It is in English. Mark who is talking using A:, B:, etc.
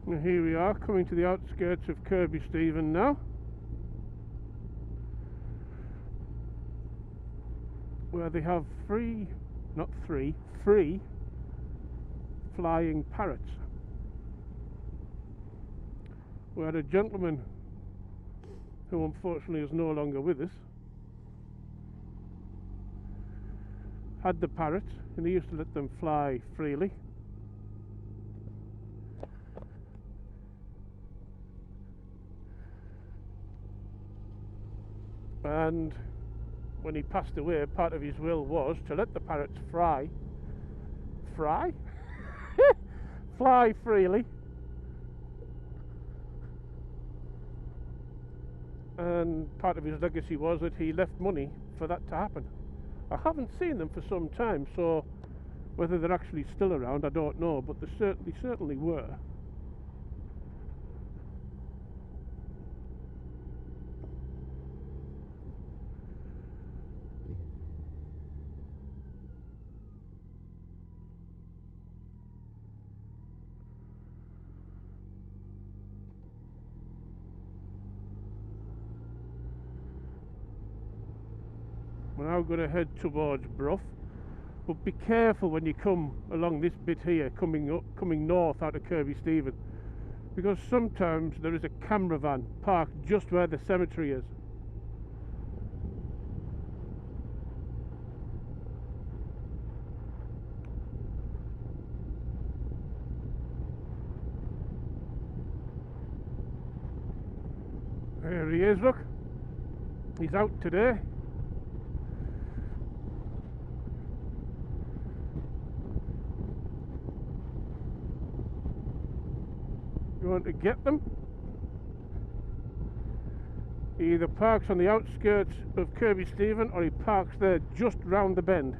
A: And here we are, coming to the outskirts of Kirby Stephen now, where they have free flying parrots, where a gentleman who unfortunately is no longer with us had the parrots, and he used to let them fly freely. And when he passed away, part of his will was to let the parrots fly freely, and part of his legacy was that he left money for that to happen. I haven't seen them for some time, so whether they're actually still around I don't know, but they certainly were. We're now going to head towards Brough, but be careful when you come along this bit here, coming north out of Kirby Stephen, because sometimes there is a camera van parked just where the cemetery is. There he is, look, he's out today. Going to get them. He either parks on the outskirts of Kirby Stephen or he parks there just round the bend.